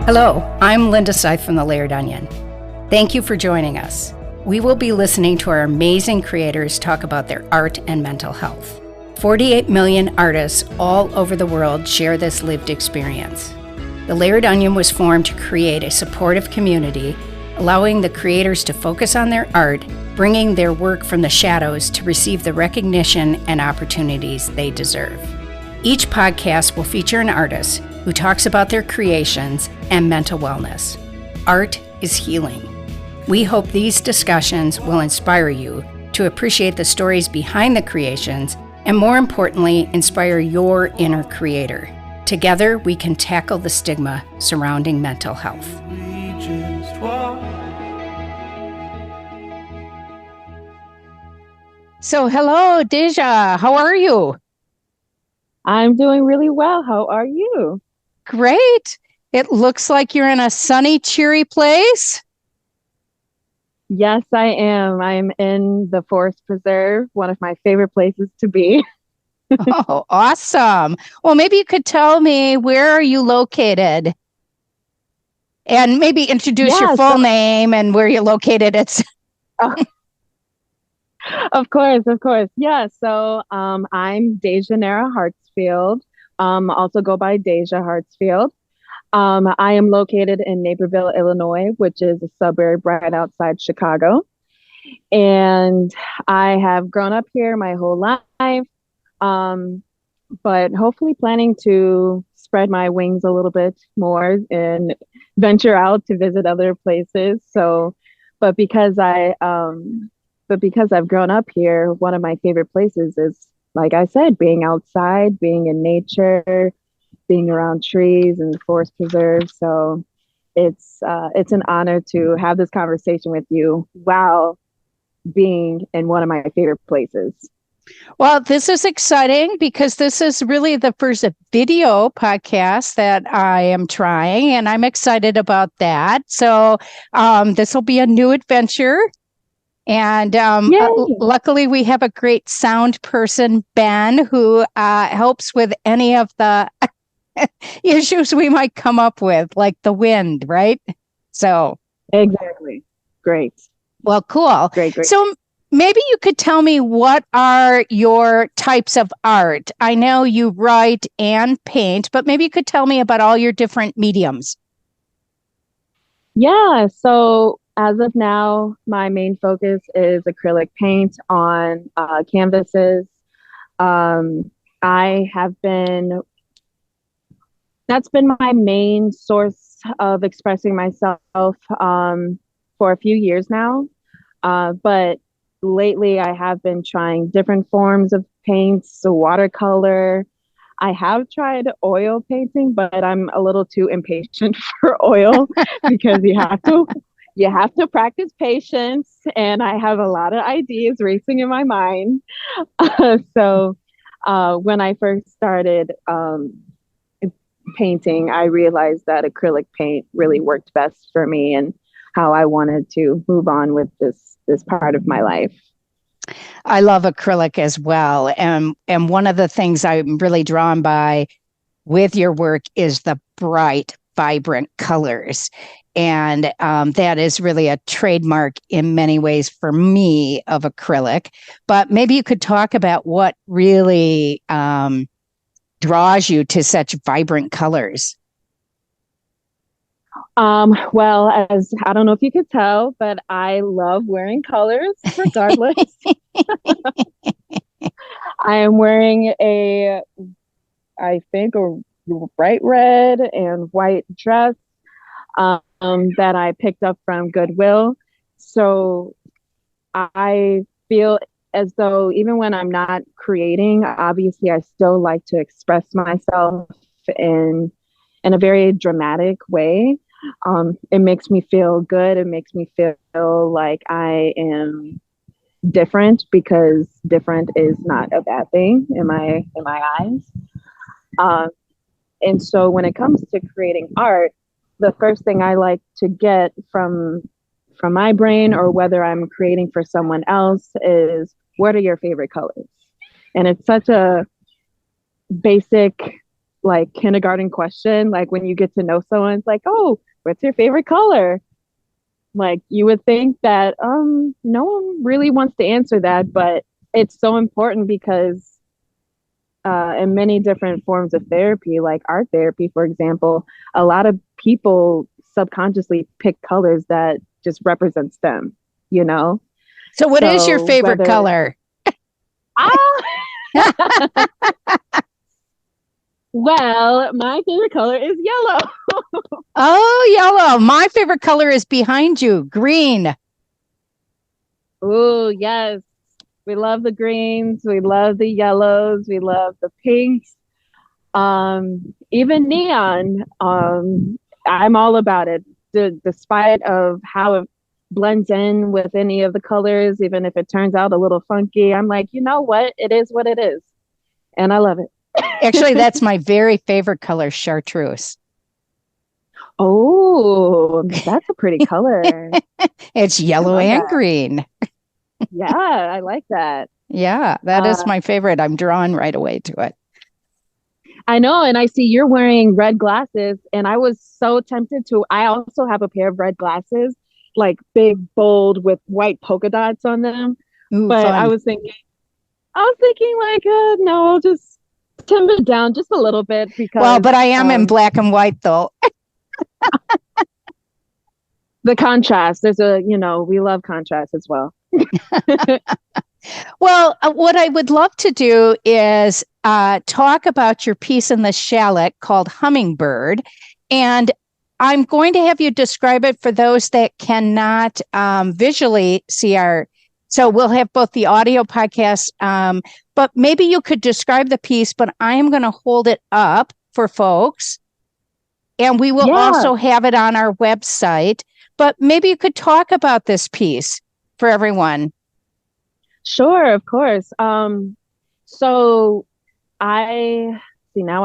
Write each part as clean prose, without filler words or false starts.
Hello, I'm Linda Seith from The Layered Onion. Thank you for joining us. We will be listening to our amazing creators talk about their art and mental health. 48 million artists all over the world share this lived experience. The Layered Onion was formed to create a supportive community, allowing the creators to focus on their art, bringing their work from the shadows to receive the recognition and opportunities they deserve. Each podcast will feature an artist who talks about their creations and mental wellness. Art is healing. We hope these discussions will inspire you to appreciate the stories behind the creations and, more importantly, inspire your inner creator. Together, we can tackle the stigma surrounding mental health. So, hello, Deja. How are you? I'm doing really well. How are you? Great. It looks like you're in a sunny, cheery place. Yes, I am. I'm in the Forest Preserve, one of my favorite places to be. Oh, awesome. Well, maybe you could tell me, where are you located? And maybe introduce your full name and where you're located. Of course. Yeah, so I'm Dejaneria Hartsfield. Also go by Deja Hartsfield. I am located in Naperville, Illinois, which is a suburb right outside Chicago. And I have grown up here my whole life, but hopefully planning to spread my wings a little bit more and venture out to visit other places. But because I've grown up here, one of my favorite places is, like I said, being outside, being in nature, being around trees and the Forest Preserve. So it's an honor to have this conversation with you while being in one of my favorite places. Well, this is exciting because this is really the first video podcast that I am trying, and I'm excited about that. So this will be a new adventure. And luckily, we have a great sound person, Ben, who helps with any of the issues we might come up with, like the wind, right? So exactly. Great. Well, cool. Great. So maybe you could tell me, what are your types of art? I know you write and paint, but maybe you could tell me about all your different mediums. Yeah. So as of now, my main focus is acrylic paint on canvases. That's been my main source of expressing myself for a few years now. But lately I have been trying different forms of paints, so watercolor. I have tried oil painting, but I'm a little too impatient for oil because you have to practice patience, and I have a lot of ideas racing in my mind. So when I first started painting, I realized that acrylic paint really worked best for me and how I wanted to move on with this part of my life. I love acrylic as well. And one of the things I'm really drawn by with your work is the bright, vibrant colors. And that is really a trademark in many ways for me of acrylic. But maybe you could talk about what really draws you to such vibrant colors. Well, as I don't know if you could tell, but I love wearing colors regardless. I am wearing a bright red and white dress that I picked up from Goodwill. So I feel as though even when I'm not creating, obviously I still like to express myself in a very dramatic way. It makes me feel good. It makes me feel like I am different, because different is not a bad thing in my eyes. And so when it comes to creating art, the first thing I like to get from my brain, or whether I'm creating for someone else, is, what are your favorite colors? And it's such a basic like kindergarten question. Like when you get to know someone, it's like, oh, what's your favorite color? Like you would think that no one really wants to answer that, but it's so important because in many different forms of therapy, like art therapy, for example, a lot of people subconsciously pick colors that just represents them, you know? So what is your favorite color? Well, my favorite color is yellow. Oh, yellow. My favorite color is behind you, green. Oh, yes. We love the greens. We love the yellows. We love the pinks. Even neon. I'm all about it. Despite of how it blends in with any of the colors, even if it turns out a little funky, I'm like, you know what? It is what it is. And I love it. Actually, that's my very favorite color, chartreuse. Oh, that's a pretty color. It's yellow and green. Yeah, I like that. Yeah, that is my favorite. I'm drawn right away to it. I know. And I see you're wearing red glasses. And I was so tempted to. I also have a pair of red glasses, like big, bold with white polka dots on them. Ooh, but fun. I was thinking like, no, I'll just trim it down just a little bit because. Well, but I am in black and white, though. The contrast. There's we love contrast as well. Well, what I would love to do is talk about your piece in the shallot called Hummingbird. And I'm going to have you describe it for those that cannot visually see so we'll have both the audio podcast, but maybe you could describe the piece, but I am going to hold it up for folks. And we will also have it on our website. But maybe you could talk about this piece for everyone. Sure, of course. So now I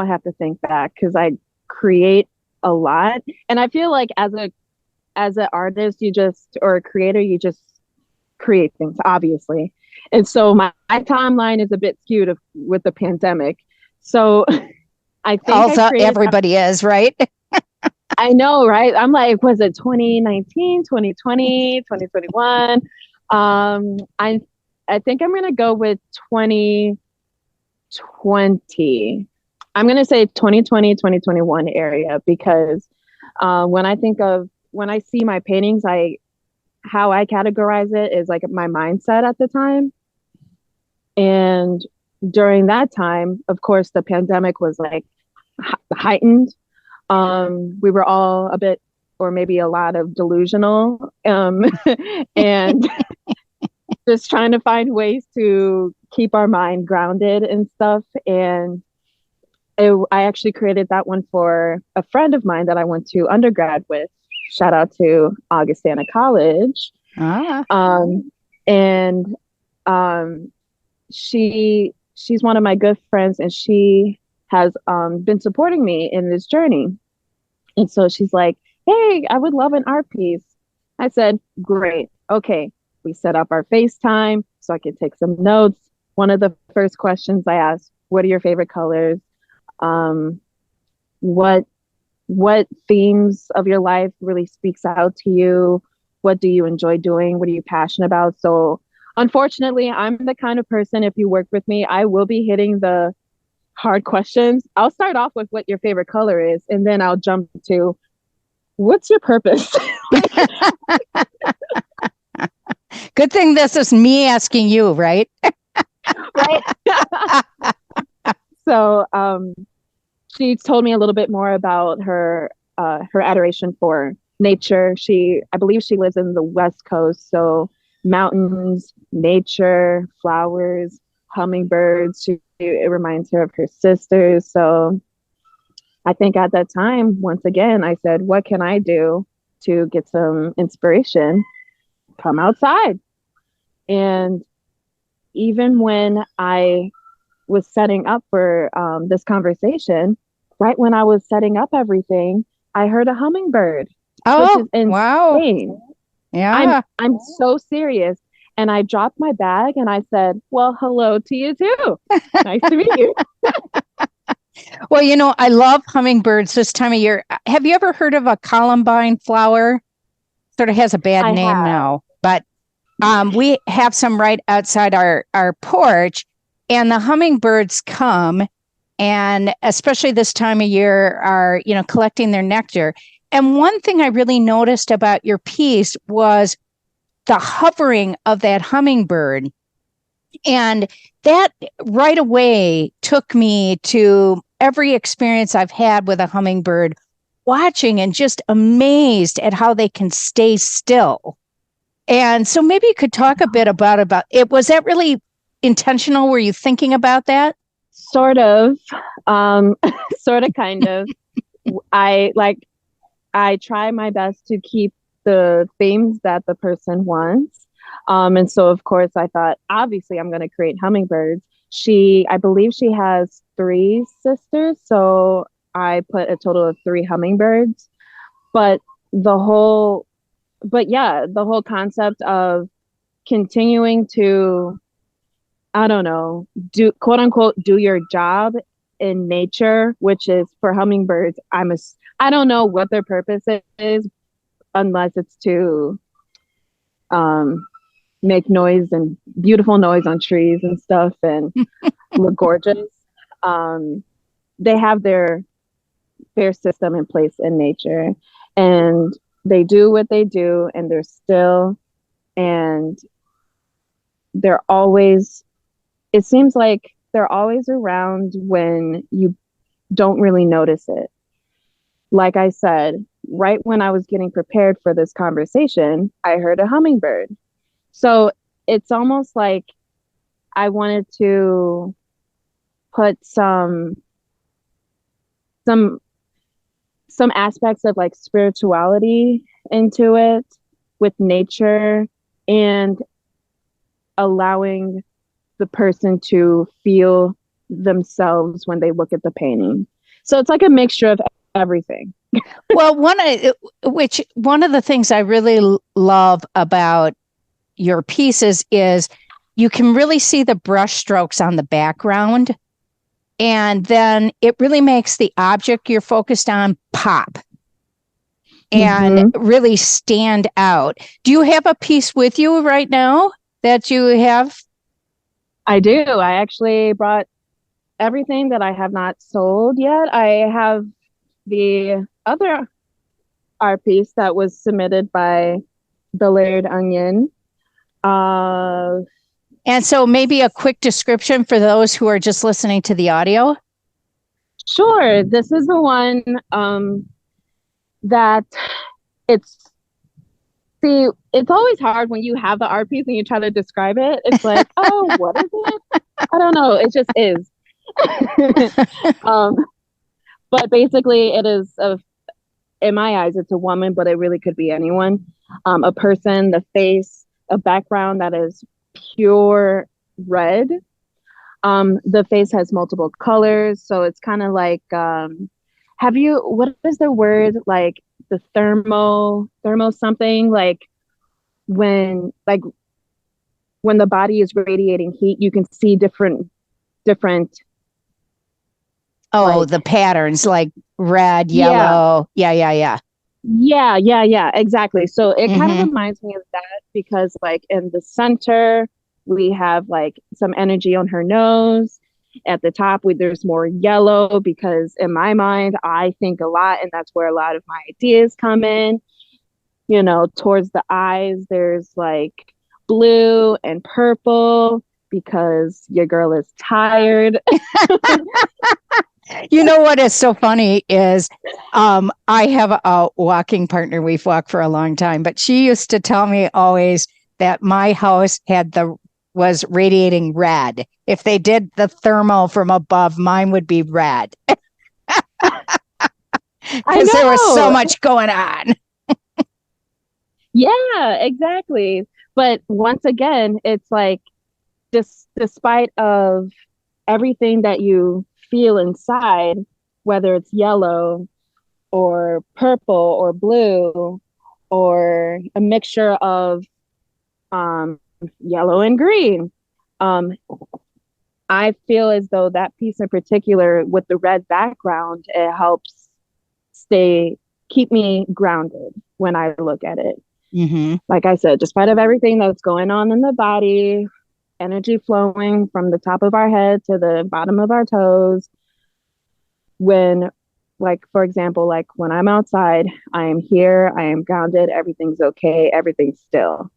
have to think back because I create a lot, and I feel like as an artist, or a creator, you just create things, obviously. And so my timeline is a bit skewed with the pandemic. So I think also everybody is, right? I know, right? I'm like, was it 2019, 2020, 2021? I think I'm going to go with 2020. I'm going to say 2020, 2021 area because when I see my paintings, how I categorize it is like my mindset at the time. And during that time, of course, the pandemic was like heightened. We were all a bit, or maybe a lot of delusional, and just trying to find ways to keep our mind grounded and stuff. And I actually created that one for a friend of mine that I went to undergrad with. Shout out to Augustana College. She's one of my good friends, and she has been supporting me in this journey. And so she's like, hey, I would love an art piece. I said, great. Okay. We set up our FaceTime so I could take some notes. One of the first questions I asked, what are your favorite colors? What themes of your life really speaks out to you? What do you enjoy doing? What are you passionate about? So unfortunately, I'm the kind of person, if you work with me, I will be hitting the hard questions. I'll start off with what your favorite color is, and then I'll jump to what's your purpose? Good thing this is me asking you, right? Right. So she told me a little bit more about her adoration for nature. I believe she lives in the West Coast, so mountains, nature, flowers, hummingbirds. It reminds her of her sisters. So I think at that time, once again, I said, what can I do to get some inspiration? Come outside. And even when I was setting up for this conversation, right when I was setting up everything, I heard a hummingbird. Oh, which is insane. Wow. Yeah. I'm so serious. And I dropped my bag and I said, well, hello to you too. Nice to meet you. Well, I love hummingbirds this time of year. Have you ever heard of a columbine flower? Sort of has a bad I name have. now, but we have some right outside our porch, and the hummingbirds come, and especially this time of year are, collecting their nectar. And one thing I really noticed about your piece was the hovering of that hummingbird. And that right away took me to every experience I've had with a hummingbird, watching and just amazed at how they can stay still. And so maybe you could talk a bit about it. Was that really intentional? Were you thinking about that? Sort of, sort of, kind of. I like, I try my best to keep the themes that the person wants. And so, of course, I thought, obviously, I'm going to create hummingbirds. I believe she has three sisters. So I put a total of three hummingbirds. But the whole, but yeah, the whole concept of continuing to, I don't know, do quote unquote, do your job in nature, which is for hummingbirds. I don't know what their purpose is unless it's to um, make noise and beautiful noise on trees and stuff and look gorgeous. Um, they have their system in place in nature, and they do what they do, and they're still, and they're always, it seems like they're always around when you don't really notice it. Like I said, right when I was getting prepared for this conversation, I heard a hummingbird. So it's almost like I wanted to put some some aspects of like spirituality into it with nature, and allowing the person to feel themselves when they look at the painting. So it's like a mixture of everything. Well, one of the things I really love about your pieces is you can really see the brush strokes on the background, and then it really makes the object you're focused on pop and really stand out. Do you have a piece with you right now that you have? I do. I actually brought everything that I have not sold yet. I have the other art piece that was submitted by the Layered Onion. And so maybe a quick description for those who are just listening to the audio. Sure. This is the one that it's, see, it's always hard when you have the art piece and you try to describe it. It's like, oh, what is it? I don't know. It just is. But basically it is in my eyes, it's a woman, but it really could be anyone. A person, the face, a background that is pure red. The face has multiple colors, so it's kind of like, what is the word, like the thermo something, like when the body is radiating heat, you can see different Oh, like, the patterns, like red, yellow. Yeah, exactly. So it kind of reminds me of that, because like in the center we have like some energy on her nose. At the top, there's more yellow, because in my mind, I think a lot, and that's where a lot of my ideas come in. Towards the eyes, there's like blue and purple, because your girl is tired. You know what is so funny is I have a walking partner. We've walked for a long time, but she used to tell me always that my house was radiating red. If they did the thermal from above, mine would be red. Because there was so much going on. Yeah, exactly. But once again, it's like, despite of everything that you feel inside, whether it's yellow or purple or blue or a mixture of yellow and green, I feel as though that piece in particular with the red background, it helps keep me grounded when I look at it. Mm-hmm. Like I said, despite of everything that's going on in the body, energy flowing from the top of our head to the bottom of our toes, when, like, for example, like when I'm outside, I am here, I am grounded, everything's okay, everything's still.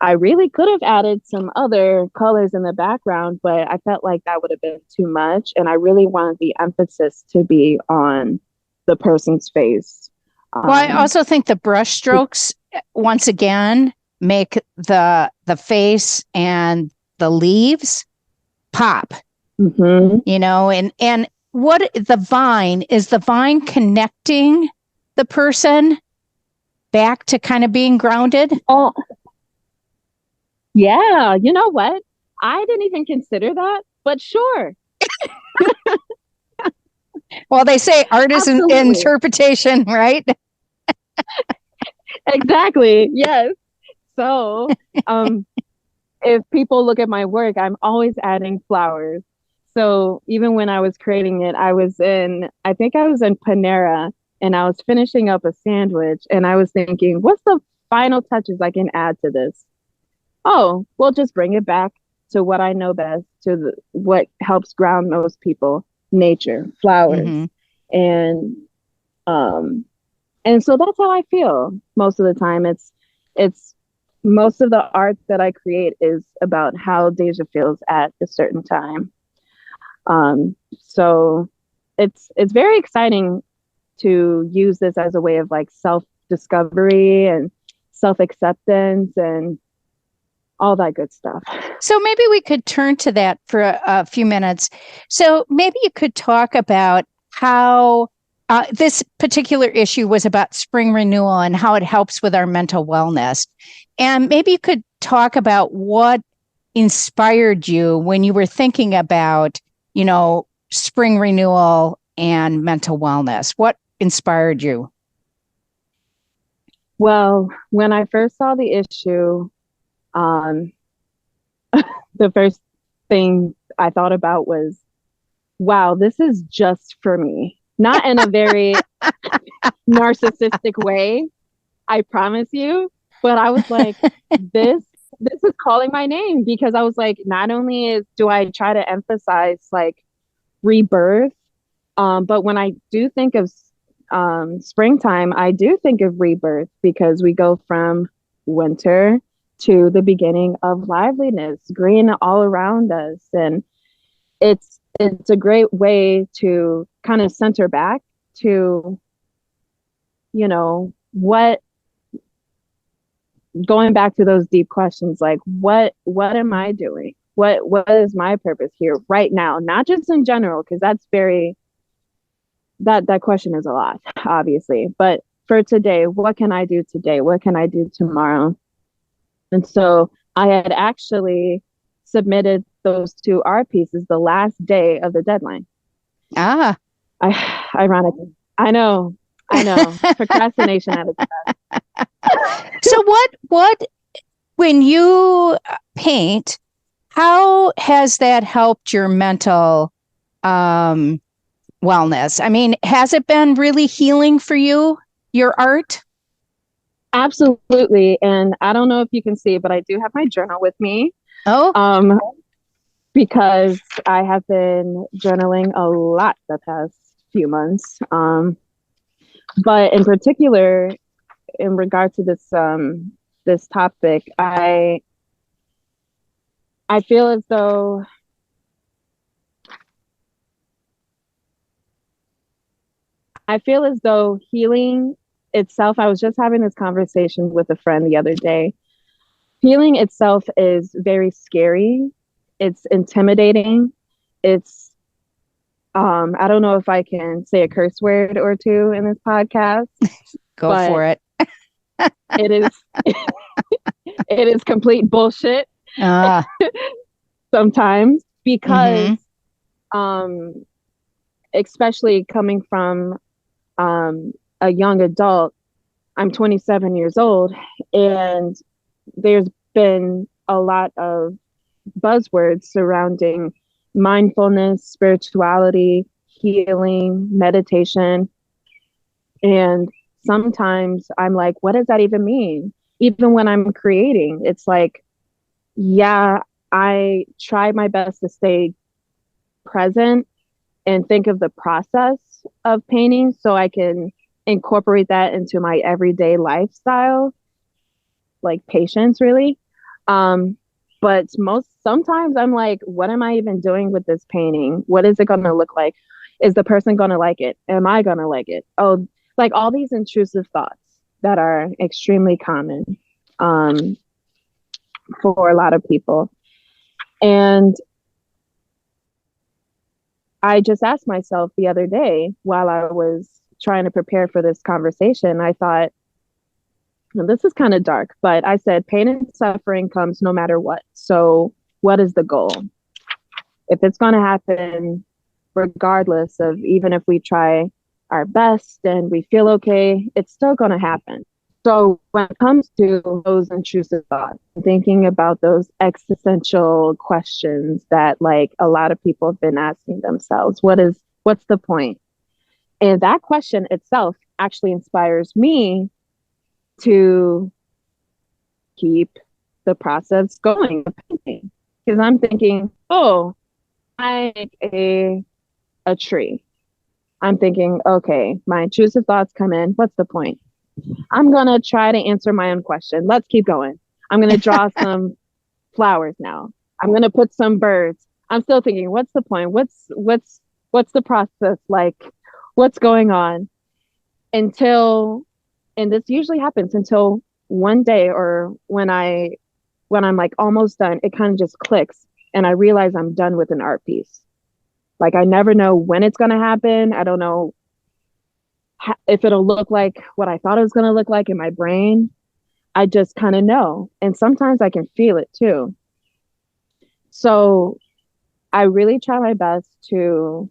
I really could have added some other colors in the background, but I felt like that would have been too much. And I really wanted the emphasis to be on the person's face. Well, I also think the brush strokes, once again, make the face and the leaves pop. Mm-hmm. You know, and what the vine connecting the person back to kind of being grounded? Oh, yeah. You know what? I didn't even consider that, but sure. Well, they say art is an Absolutely. interpretation, right? Exactly. Yes. So, if people look at my work, I'm always adding flowers. So even when I was creating it, I think I was in Panera, and I was finishing up a sandwich, and I was thinking, what's the final touches I can add to this? Oh, we'll just bring it back to what I know best, to what helps ground most people, nature, flowers. Mm-hmm. And so that's how I feel most of the time. It's most of the art that I create is about how Deja feels at a certain time. So it's very exciting to use this as a way of like self-discovery and self-acceptance and all that good stuff. So maybe we could turn to that for a few minutes. So maybe you could talk about how this particular issue was about spring renewal and how it helps with our mental wellness. And maybe you could talk about what inspired you when you were thinking about, you know, spring renewal and mental wellness. What inspired you? Well, when I first saw the issue, the first thing I thought about was, wow, this is just for me. Not in a very narcissistic way, I promise you. But I was like, this is calling my name, because I was like, not only do I try to emphasize like rebirth, but when I do think of springtime, I do think of rebirth, because we go from winter to the beginning of liveliness, green all around us. And it's a great way to kind of center back to, you know, going back to those deep questions, like what am I doing? What is my purpose here right now? Not just in general, because that's very, that question is a lot, obviously. But for today, what can I do today? What can I do tomorrow? And so I had actually submitted those two art pieces the last day of the deadline. Ironically. I know. Procrastination at its best. So what, when you paint, how has that helped your mental wellness? I mean, has it been really healing for you, your art? Absolutely. And I don't know if you can see, but I do have my journal with me. Oh. Because I have been journaling a lot the past few months. But in particular, in regard to this topic, I feel as though healing itself, I was just having this conversation with a friend the other day. Healing itself is very scary. It's intimidating. It's, I don't know if I can say a curse word or two in this podcast. Go for it. It is, it is complete bullshit sometimes, because, especially coming from a young adult, I'm 27 years old, and there's been a lot of buzzwords surrounding mindfulness, spirituality, healing, meditation. And sometimes I'm like, what does that even mean? Even when I'm creating, it's like, yeah, I try my best to stay present and think of the process of painting so I can incorporate that into my everyday lifestyle, like patience, really. Um, but sometimes I'm like, what am I even doing with this painting? What is it going to look like? Is the person going to like it? Am I going to like it? Oh, like all these intrusive thoughts that are extremely common um, for a lot of people. And I just asked myself the other day while I was trying to prepare for this conversation, I thought, this is kind of dark, but I said, pain and suffering comes no matter what. So, what is the goal? If it's going to happen, regardless of even if we try our best and we feel okay, it's still going to happen. So, when it comes to those intrusive thoughts, thinking about those existential questions that like a lot of people have been asking themselves, what's the point? And that question itself actually inspires me to keep the process going, because I'm thinking, oh, I make a tree. I'm thinking, okay, my intrusive thoughts come in. What's the point? I'm gonna try to answer my own question. Let's keep going. I'm gonna draw some flowers now. I'm gonna put some birds. I'm still thinking, what's the point? What's the process like? What's going on? Until, and this usually happens until one day, or when I'm like almost done, it kind of just clicks and I realize I'm done with an art piece. Like I never know when it's going to happen. I don't know if it'll look like what I thought it was going to look like in my brain. I just kind of know. And sometimes I can feel it too. So I really try my best to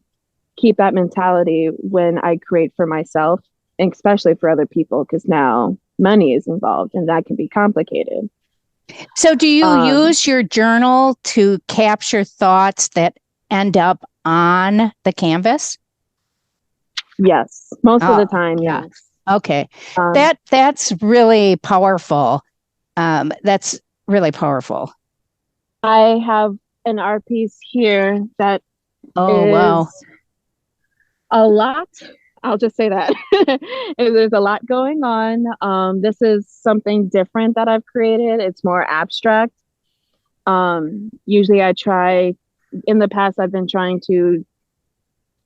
keep that mentality when I create for myself, and especially for other people, because now money is involved and that can be complicated. So do you use your journal to capture thoughts that end up on the canvas? Yes, most of the time, yes. Okay. That's really powerful. That's really powerful. I have an art piece here that is a lot. I'll just say that. There's a lot going on. This is something different that I've created. It's more abstract. Usually in the past, I've been trying to,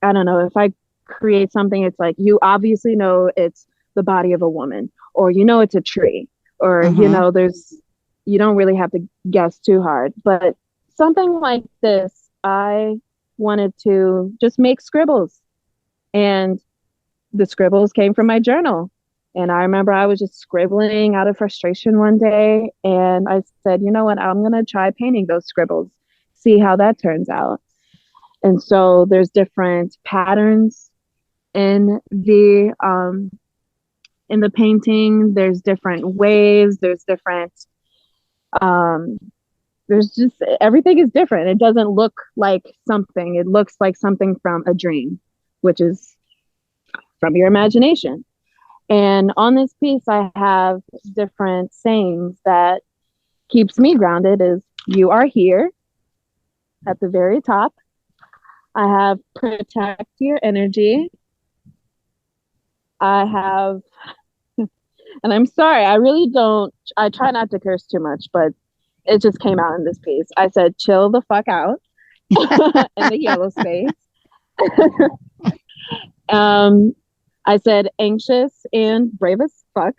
I don't know, if I create something, it's like, you obviously know it's the body of a woman, or it's a tree, or you don't really have to guess too hard. But something like this, I wanted to just make scribbles, and the scribbles came from my journal. And I remember I was just scribbling out of frustration one day, and I said, you know what, I'm going to try painting those scribbles, see how that turns out. And so there's different patterns in the painting. There's different waves. There's different. There's just, everything is different. It doesn't look like something. It looks like something from a dream, which is from your imagination. And on this piece, I have different sayings that keeps me grounded. Is you are here at the very top. I have protect your energy. I have, and I'm sorry, I try not to curse too much, but it just came out in this piece. I said, chill the fuck out in the yellow space. I said, anxious and brave as fuck.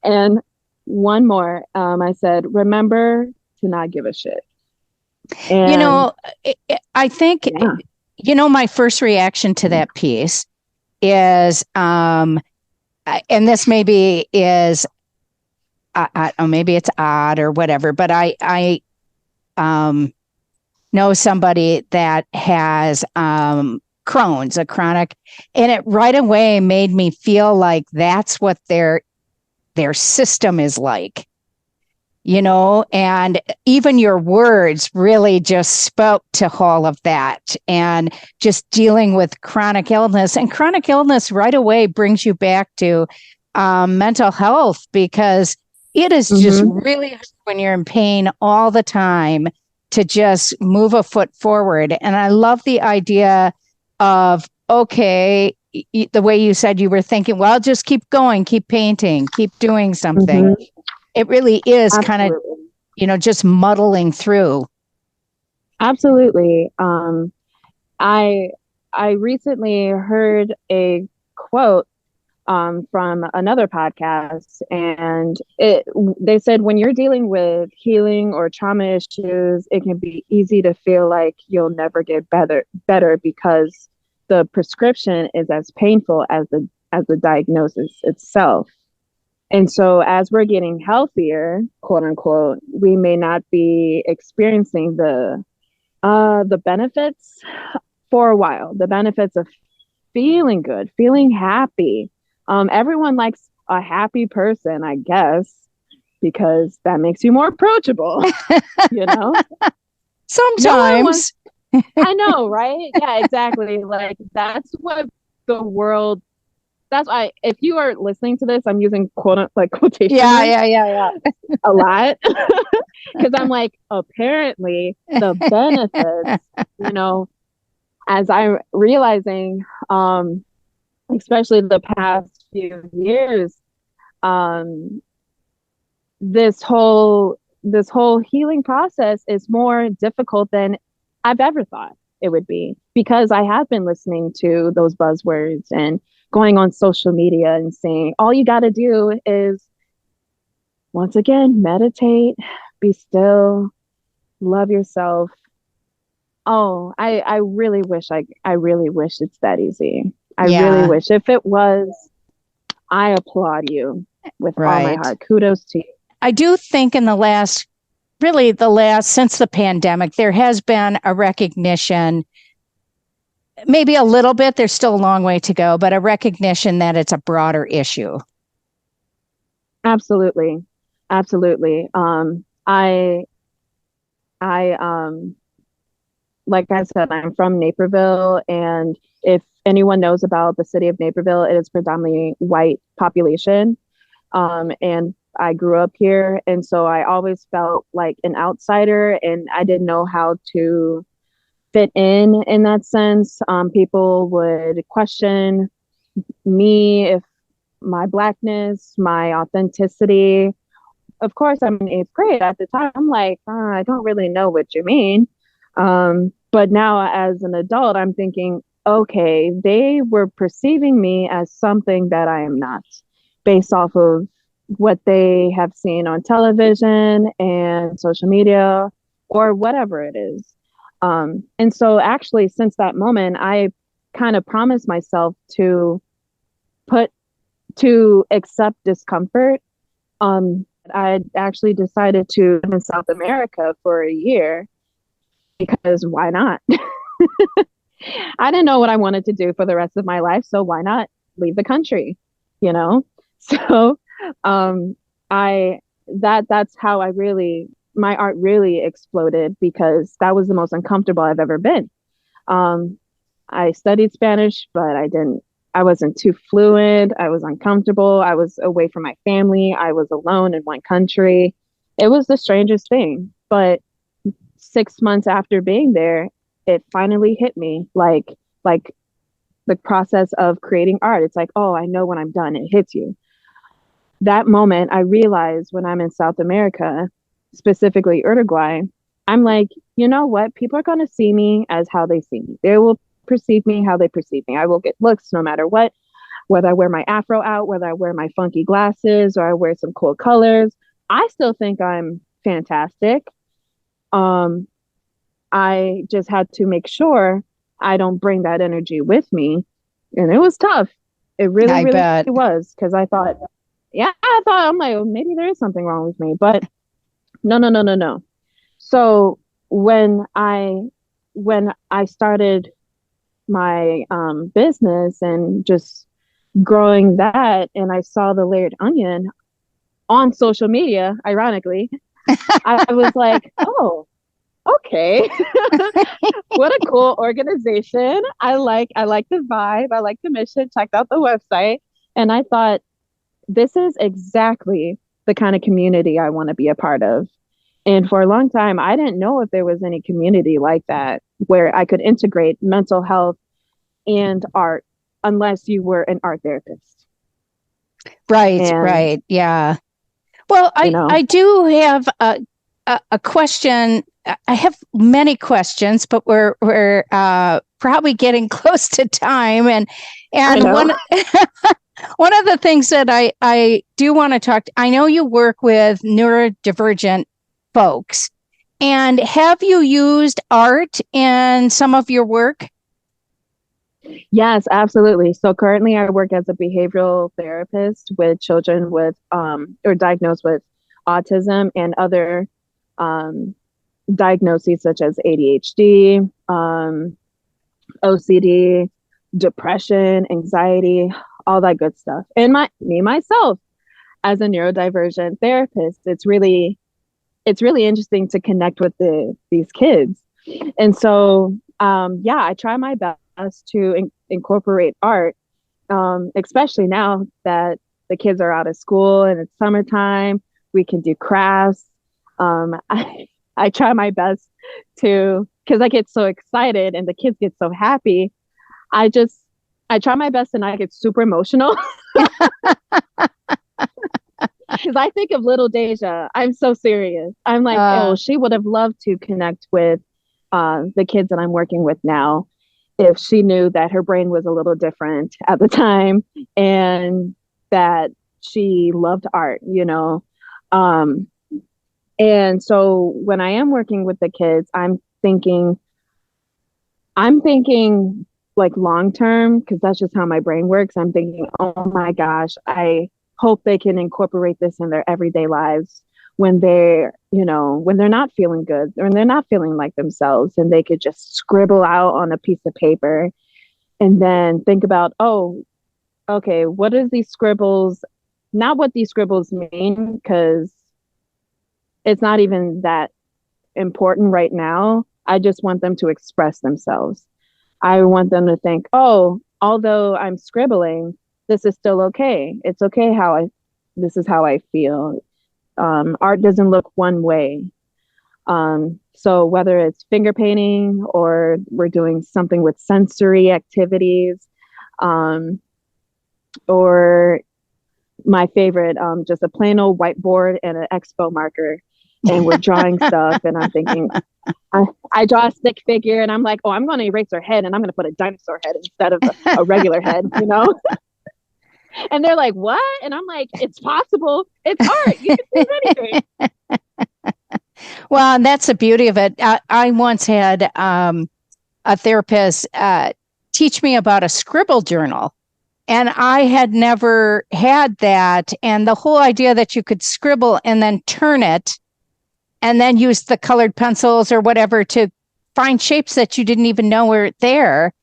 And one more, I said, remember to not give a shit. And, I think, my first reaction to that piece is, and this maybe is, maybe it's odd or whatever, but I know somebody that has Crohn's, a chronic, and it right away made me feel like that's what their system is like. and even your words really just spoke to all of that, and just dealing with chronic illness. And chronic illness right away brings you back to mental health, because it is just really hard when you're in pain all the time to just move a foot forward. And I love the idea of, okay, the way you said you were thinking, well, just keep going, keep painting, keep doing something. It really is kind of, just muddling through. Absolutely. I recently heard a quote from another podcast, and they said, when you're dealing with healing or trauma issues, it can be easy to feel like you'll never get better because the prescription is as painful as the diagnosis itself. And so as we're getting healthier, quote unquote, we may not be experiencing the benefits for a while, the benefits of feeling good, feeling happy. Everyone likes a happy person, I guess, because that makes you more approachable, Sometimes. I know, right? Yeah, exactly. Like, that's what the world, that's why, if you are listening to this, I'm using quotation Yeah. a lot, because I'm like, apparently the benefits, as I'm realizing, especially the past few years, this whole healing process is more difficult than I've ever thought it would be, because I have been listening to those buzzwords and going on social media and saying, all you got to do is, once again, meditate, be still, love yourself. Oh, I really wish it's that easy. I really wish. If it was, I applaud you with all my heart. Kudos to you. I do think in since the pandemic, there has been a recognition, maybe a little bit, there's still a long way to go, but a recognition that it's a broader issue. Absolutely. Like I said, I'm from Naperville, and if anyone knows about the city of Naperville, it is predominantly white population. And I grew up here, and so I always felt like an outsider, and I didn't know how to fit in that sense. People would question me, if my Blackness, my authenticity. Of course, I'm in 8th grade at the time. I'm like, I don't really know what you mean. But now as an adult, I'm thinking, okay, they were perceiving me as something that I am not, based off of what they have seen on television and social media or whatever it is. And so actually, since that moment, I kind of promised myself to accept discomfort. I actually decided to live in South America for a year, because why not? I didn't know what I wanted to do for the rest of my life, so why not leave the country, So that's how my art really exploded, because that was the most uncomfortable I've ever been. I studied Spanish, but I wasn't too fluent. I was uncomfortable. I was away from my family. I was alone in one country. It was the strangest thing. But 6 months after being there, it finally hit me, like the process of creating art. It's like, oh, I know when I'm done. It hits you. That moment, I realized when I'm in South America, specifically Uruguay, I'm like, you know what? People are going to see me as how they see me. They will perceive me how they perceive me. I will get looks no matter what, whether I wear my afro out, whether I wear my funky glasses, or I wear some cool colors. I still think I'm fantastic. I just had to make sure I don't bring that energy with me. And it was tough. It really was, because I thought, I'm like, well, maybe there is something wrong with me, but no. So when I started my business and just growing that, and I saw the layered onion on social media, ironically, I was like, oh, okay. What a cool organization. I like the vibe. I like the mission. Checked out the website. And I thought, this is exactly the kind of community I want to be a part of. And for a long time, I didn't know if there was any community like that where I could integrate mental health and art unless you were an art therapist. Right, And, right. Yeah. Well, you know, I do have a question. I have many questions, but we're probably getting close to time. I And know. one of the things that I do want to talk, I know you work with neurodivergent folks. And have you used art in some of your work? Yes, absolutely. So currently I work as a behavioral therapist with children with or diagnosed with autism and other um diagnoses such as ADHD, OCD, depression, anxiety, all that good stuff. And myself as a neurodivergent therapist, it's really interesting to connect with these kids. And so yeah, I try my best to incorporate art, especially now that the kids are out of school and it's summertime. We can do crafts. I try my best to, because I get so excited and the kids get so happy. I just I try my best to not get super emotional because I think of little Deja. I'm so serious. I'm like, oh, she would have loved to connect with the kids that I'm working with now if she knew that her brain was a little different at the time and that she loved art, you know. Um, and so when I am working with the kids, I'm thinking like long term because that's just how my brain works. I'm thinking, oh my gosh, I hope they can incorporate this in their everyday lives when when they're not feeling good or they're not feeling like themselves and they could just scribble out on a piece of paper and then think about, oh, okay, what are these scribbles? Not what these scribbles mean, because it's not even that important right now. I just want them to express themselves. I want them to think, oh, although I'm scribbling, this is still okay. It's okay this is how I feel. Art doesn't look one way. So whether it's finger painting or we're doing something with sensory activities, um, or my favorite, just a plain old whiteboard and an expo marker, and we're drawing stuff, and I'm thinking, I draw a stick figure and I'm like, oh, I'm going to erase her head and I'm going to put a dinosaur head instead of a regular head, you know? And they're like, what? And I'm like, it's possible. It's art. You can do anything. Well, and that's the beauty of it. I once had a therapist teach me about a scribble journal. And I had never had that. And the whole idea that you could scribble and then turn it and then use the colored pencils or whatever to find shapes that you didn't even know were there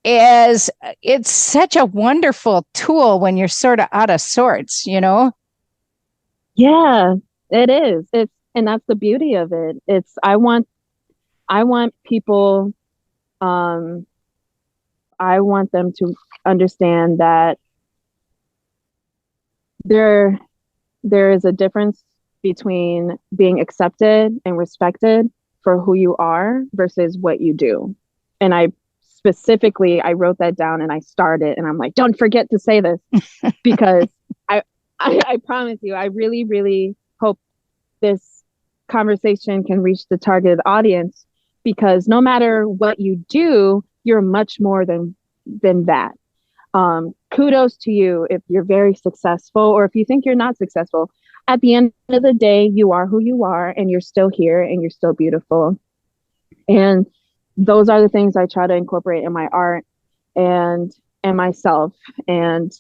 it's such a wonderful tool when you're sort of out of sorts, you know? Yeah, it is. And that's the beauty of it. I want people, I want them to understand that there is a difference between being accepted and respected for who you are versus what you do. And I wrote that down and I started and I'm like, don't forget to say this because I promise you, I really, really hope this conversation can reach the targeted audience because no matter what you do, you're much more than that. Kudos to you if you're very successful or if you think you're not successful. At the end of the day, you are who you are and you're still here and you're still beautiful. And those are the things I try to incorporate in my art and myself. And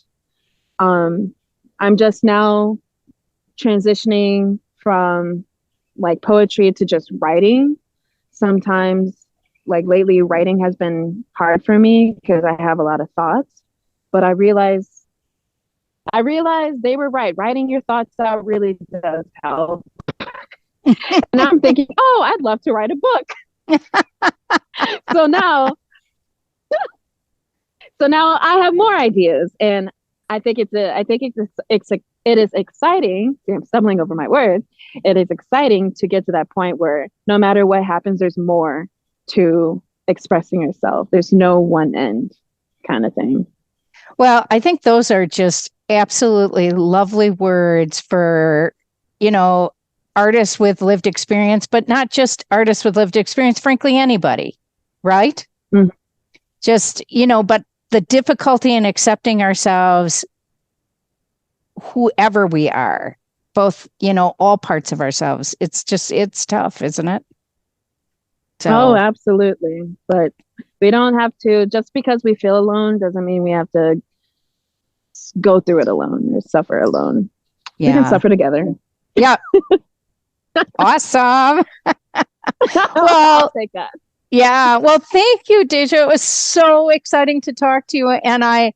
I'm just now transitioning from like poetry to just writing. Sometimes, like lately, writing has been hard for me because I have a lot of thoughts. But I realized they were right. Writing your thoughts out really does help. And now I'm thinking, oh, I'd love to write a book. So now I have more ideas, and I think it is exciting. I'm stumbling over my words. It is exciting to get to that point where no matter what happens, there's more to expressing yourself. There's no one end kind of thing. Well, I think those are just absolutely lovely words for, artists with lived experience, but not just artists with lived experience, frankly, anybody, right? Mm. Just, but the difficulty in accepting ourselves, whoever we are, both, all parts of ourselves. It's tough, isn't it? So, oh, absolutely. But we don't have to, just because we feel alone doesn't mean we have to go through it alone or suffer alone. yeah. We can suffer together. Yeah. Awesome. Well, I'll take that. Yeah. Well, thank you, Deja. It was so exciting to talk to you. And I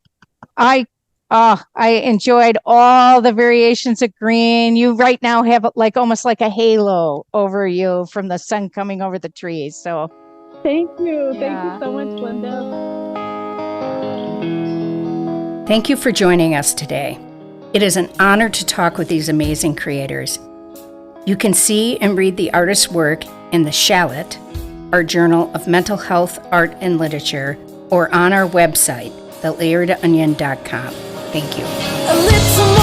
enjoyed all the variations of green. You right now have almost like a halo over you from the sun coming over the trees. So thank you. Yeah. Thank you so much, Linda. Thank you for joining us today. It is an honor to talk with these amazing creators. You can see and read the artist's work in the Shallot, our journal of mental health, art, and literature, or on our website, thelayeredonion.com. Thank you. A little more.